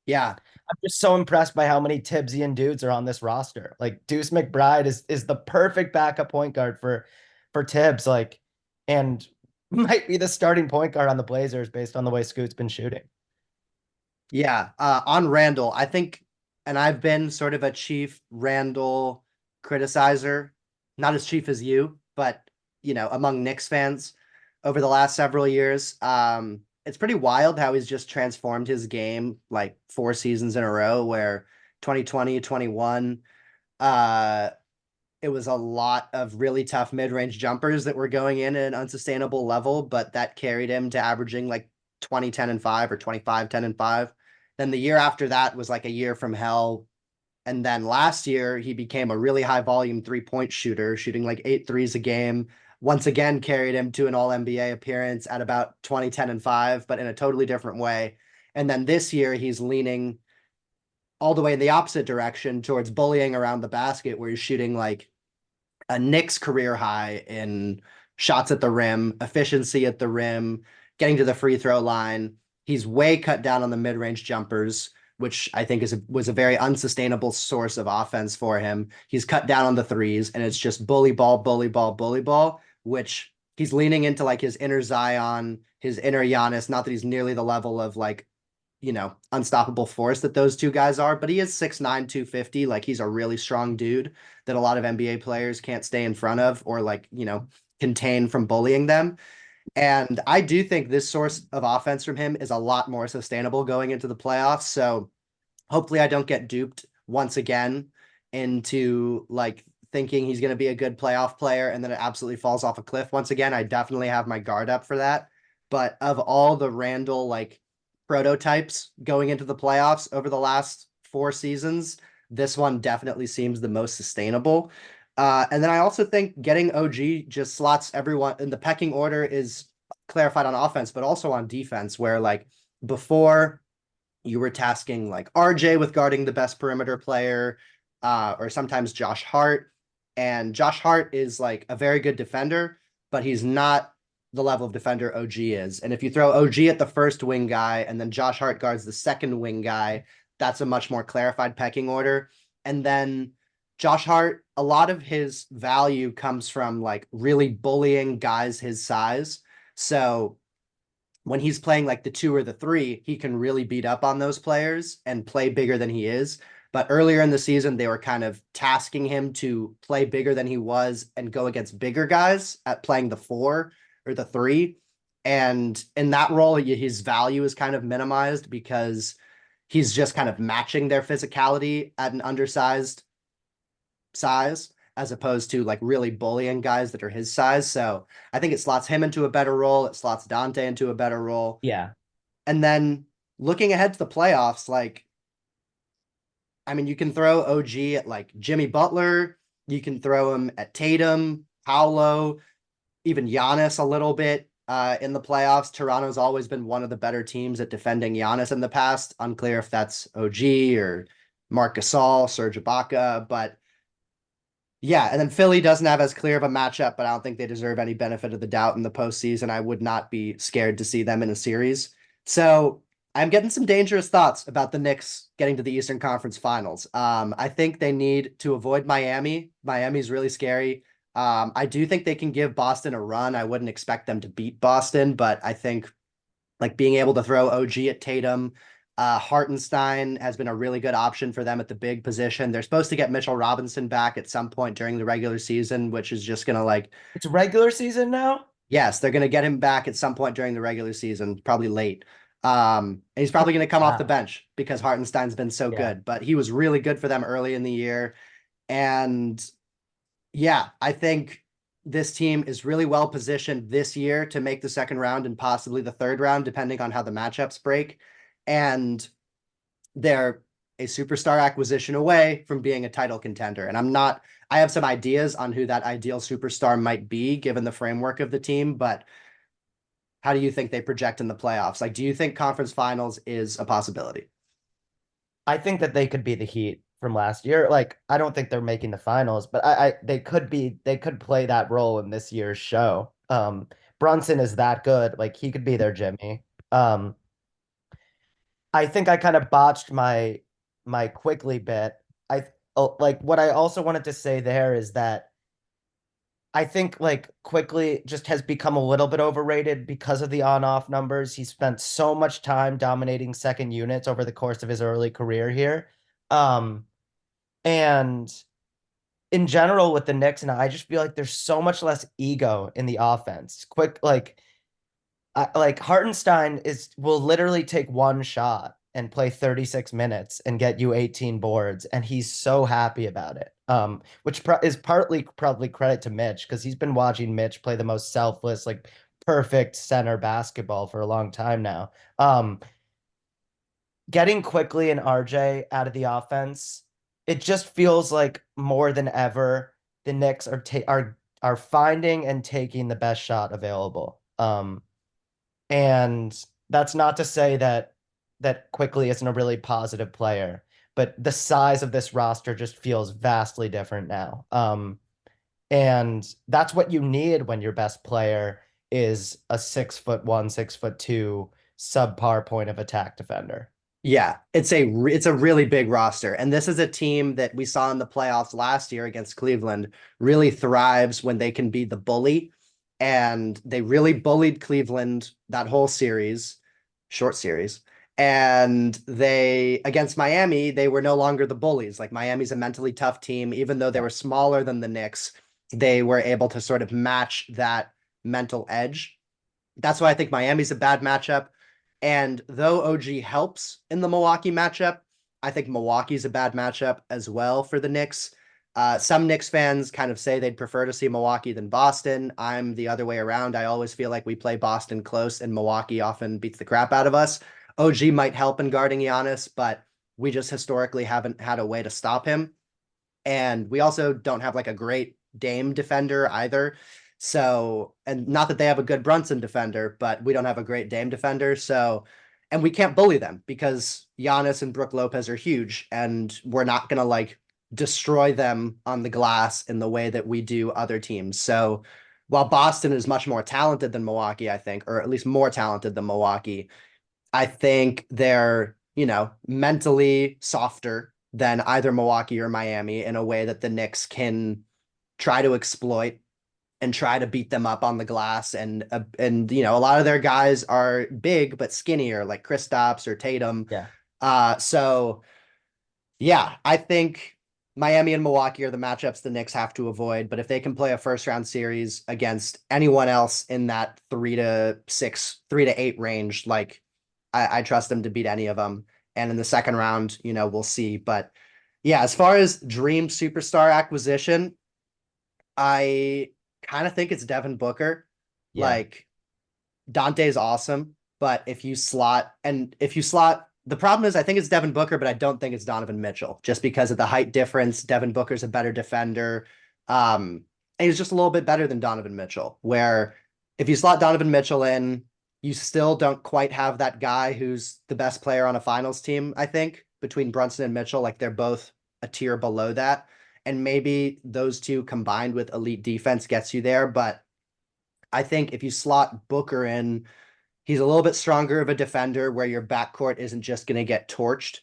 Yeah. I'm just so impressed by how many Tibbsian dudes are on this roster. Like Deuce McBride is the perfect backup point guard for Tibbs, like, and might be the starting point guard on the Blazers based on the way Scoot's been shooting. Yeah. On Randall, I think, and I've been sort of a chief Randall criticizer, not as chief as you, but among Knicks fans over the last several years. It's pretty wild how he's just transformed his game like 4 seasons in a row, where 2020, 21, it was a lot of really tough mid-range jumpers that were going in at an unsustainable level, but that carried him to averaging like 20, 10, and 5 or 25, 10, and 5. Then the year after that was like a year from hell. And then last year, he became a really high volume 3-point shooter, shooting like 8 threes a game. Once again, carried him to an all NBA appearance at about 20, 10, and 5, but in a totally different way. And then this year, he's leaning all the way in the opposite direction towards bullying around the basket, where he's shooting like a Knicks career high in shots at the rim, efficiency at the rim, getting to the free throw line. He's way cut down on the mid-range jumpers, which I think was a very unsustainable source of offense for him. He's cut down on the threes, and it's just bully ball, bully ball, bully ball, which he's leaning into like his inner Zion, his inner Giannis. Not that he's nearly the level of like, unstoppable force that those two guys are, but he is 6'9", 250. Like he's a really strong dude that a lot of NBA players can't stay in front of or like, contain from bullying them. And I do think this source of offense from him is a lot more sustainable going into the playoffs. So hopefully I don't get duped once again into like thinking he's going to be a good playoff player and then it absolutely falls off a cliff once again. I definitely have my guard up for that. But of all the Randall like prototypes going into the playoffs over the last 4 seasons, this one definitely seems the most sustainable. And then I also think getting OG just slots everyone in the pecking order is clarified on offense, but also on defense, where like before you were tasking like RJ with guarding the best perimeter player, or sometimes Josh Hart. And Josh Hart is like a very good defender, but he's not the level of defender OG is. And if you throw OG at the first wing guy and then Josh Hart guards the second wing guy, that's a much more clarified pecking order. And then Josh Hart, a lot of his value comes from like really bullying guys his size. So when he's playing like the 2 or the 3, he can really beat up on those players and play bigger than he is. But earlier in the season, they were kind of tasking him to play bigger than he was and go against bigger guys at playing the 4 or the 3. And in that role, his value is kind of minimized because he's just kind of matching their physicality at an undersized size, as opposed to like really bullying guys that are his size. So I think it slots him into a better role. It slots Dante into a better role. Yeah. And then looking ahead to the playoffs, like, I mean, you can throw OG at like Jimmy Butler. You can throw him at Tatum, Paolo, even Giannis a little bit in the playoffs. Toronto's always been one of the better teams at defending Giannis in the past. Unclear if that's OG or Marc Gasol, Serge Ibaka, but yeah, and then Philly doesn't have as clear of a matchup, but I don't think they deserve any benefit of the doubt in the postseason. I would not be scared to see them in a series. So I'm getting some dangerous thoughts about the Knicks getting to the Eastern Conference Finals. I think they need to avoid Miami. Miami's really scary. I do think they can give Boston a run. I wouldn't expect them to beat Boston, but I think like being able to throw OG at Tatum, Hartenstein has been a really good option for them at the big position. They're supposed to get Mitchell Robinson back at some point during the regular season, which is just going to like, It's regular season now? yes, they're going to get him back at some point during the regular season, probably late. And he's probably going to come off the Wow. bench because Hartenstein's been so Yeah. good, but he was really good for them early in the year. And yeah, I think this team is really well positioned this year to make the second round and possibly the third round, depending on how the matchups break. And they're a superstar acquisition away from being a title contender. And I have some ideas on who that ideal superstar might be given the framework of the team, but how do you think they project in the playoffs? Like, do you think conference finals is a possibility? I think that they could be the Heat from last year. Like, I don't think they're making the finals, but they could play that role in this year's show. Brunson is that good. Like, he could be their Jimmy. I think I kind of botched my quickly bit. Like what I also wanted to say there is that I think like quickly just has become a little bit overrated because of the on-off numbers. He spent so much time dominating second units over the course of his early career here. Um, and in general with the Knicks, and I just feel like there's so much less ego in the offense. Like Hartenstein will literally take one shot and play 36 minutes and get you 18 boards, and he's so happy about it. Which is partly probably credit to Mitch because he's been watching Mitch play the most selfless, like perfect center basketball for a long time now. Getting quickly and RJ out of the offense, it just feels like more than ever the Knicks are finding and taking the best shot available. And that's not to say that quickly isn't a really positive player, but the size of this roster just feels vastly different now. And that's what you need when your best player is a 6'1", 6'2" subpar point of attack defender. Yeah, it's a really big roster, and this is a team that we saw in the playoffs last year against Cleveland really thrives when they can be the bully, and they really bullied Cleveland that whole series, short series, and they against Miami they were no longer the bullies. Like Miami's a mentally tough team, even though they Yeah. were smaller than the Knicks, they were able to sort of match that mental edge. That's why I think Miami's a bad matchup. And though OG helps in the Milwaukee matchup, I think Milwaukee's a bad matchup as well for the Knicks. Some Knicks fans kind of say they'd prefer to see Milwaukee than Boston. I'm the other way around. I always feel like we play Boston close and Milwaukee often beats the crap out of us. OG might help in guarding Giannis, but we just historically haven't had a way to stop him. And we also don't have like a great Dame defender either. So, and not that they have a good Brunson defender, but we don't have a great Dame defender. So, and we can't bully them because Giannis and Brook Lopez are huge, and we're not going to like destroy them on the glass in the way that we do other teams. So, while Boston is much more talented than Milwaukee, I think, or at least more talented than Milwaukee, I think they're, mentally softer than either Milwaukee or Miami in a way that the Knicks can try to exploit and try to beat them up on the glass. And a lot of their guys are big but skinnier, like Kristaps or Tatum. Yeah. So yeah, I think Miami and Milwaukee are the matchups the Knicks have to avoid. But if they can play a first round series against anyone else in that 3 to 6, 3 to 8 range, like I trust them to beat any of them. And in the second round, we'll see. But yeah, as far as dream superstar acquisition, I kind of think it's Devin Booker. Yeah. Like Dante's awesome, but if you slot, the problem is I think it's Devin Booker, but I don't think it's Donovan Mitchell just because of the height difference. Devin Booker's a better defender. And he's just a little bit better than Donovan Mitchell, where if you slot Donovan Mitchell in, you still don't quite have that guy who's the best player on a finals team, I think, between Brunson and Mitchell. Like they're both a tier below that. And maybe those two combined with elite defense gets you there. But I think if you slot Booker in, he's a little bit stronger of a defender where your backcourt isn't just going to get torched.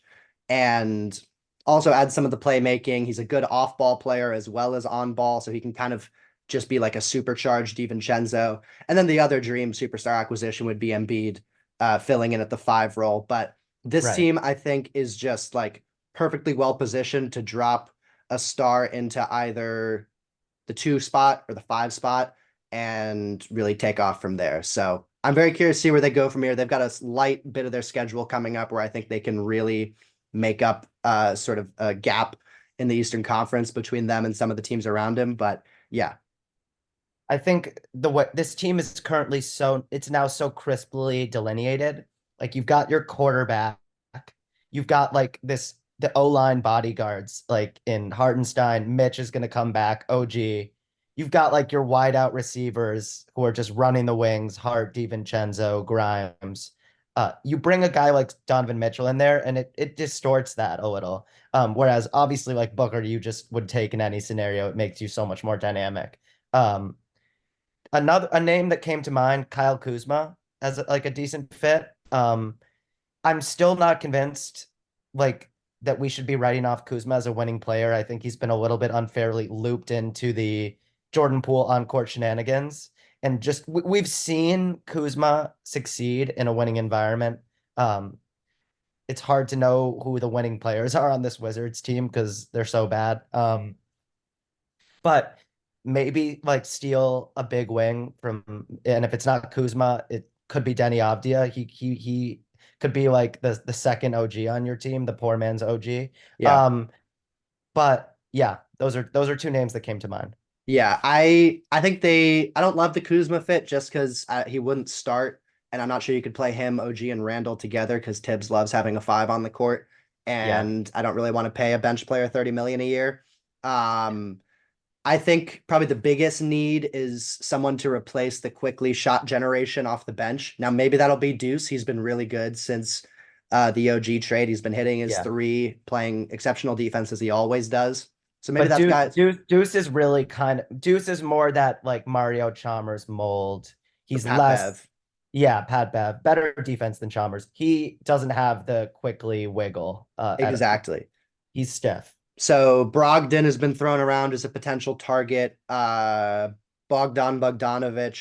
And also add some of the playmaking. He's a good off ball player as well as on ball. So he can kind of just be like a supercharged DiVincenzo. And then the other dream superstar acquisition would be Embiid filling in at the 5 role. But this Right. team, I think, is just like perfectly well positioned to drop a star into either the 2 spot or the 5 spot and really take off from there. So I'm very curious to see where they go from here. They've got a slight bit of their schedule coming up where I think they can really make up sort of a gap in the Eastern Conference between them and some of the teams around him. But yeah, I think the way this team is currently it's now so crisply delineated. Like you've got your quarterback, you've got like the O-line bodyguards, like in Hartenstein, Mitch is gonna come back, OG. you've got like your wide out receivers who are just running the wings, Hart, DiVincenzo, Grimes. You bring a guy like Donovan Mitchell in there, and it distorts that a little. Whereas obviously like Booker, you just would take in any scenario. It makes you so much more dynamic. Um, a name that came to mind, Kyle Kuzma, as like a decent fit. I'm still not convinced like that we should be writing off Kuzma as a winning player. I think he's been a little bit unfairly looped into the Jordan Poole on-court shenanigans. And just we've seen Kuzma succeed in a winning environment. Um, it's hard to know who the winning players are on this Wizards team because they're so bad. But maybe like steal a big wing from, and if it's not Kuzma, it could be Denny Avdia. He could be like the second OG on your team, the poor man's OG. Yeah. Um, but yeah, those are two names that came to mind. Yeah, I think I don't love the Kuzma fit just because he wouldn't start, and I'm not sure you could play him, OG, and Randall together because Tibbs loves having a five on the court, Yeah, and I don't really want to pay a bench player 30 million a year. Um, I think probably the biggest need is someone to replace the quickly shot generation off the bench. Now maybe that'll be Deuce. He's been really good since the OG trade. He's been hitting his yeah. three, playing exceptional defense as he always does. So maybe But that's guys. Deuce is really Deuce is more that like Mario Chalmers mold. The He's Pat less, Bev. yeah, Pat Bev, better defense than Chalmers. He doesn't have the quickly wiggle. Exactly. He's stiff. So Brogdon has been thrown around as a potential target. Bogdanovich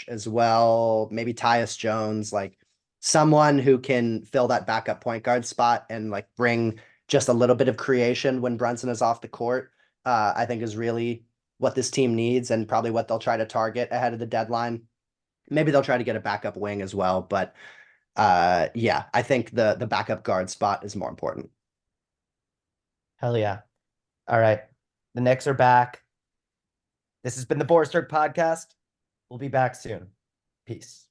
as well. Maybe Tyus Jones, like someone who can fill that backup point guard spot and like bring just a little bit of creation when Brunson is off the court. I think is really what this team needs and probably what they'll try to target ahead of the deadline. Maybe they'll try to get a backup wing as well, but yeah, I think the backup guard spot is more important. Hell yeah. All right. The Knicks are back. This has been the Borsturk podcast. We'll be back soon. Peace.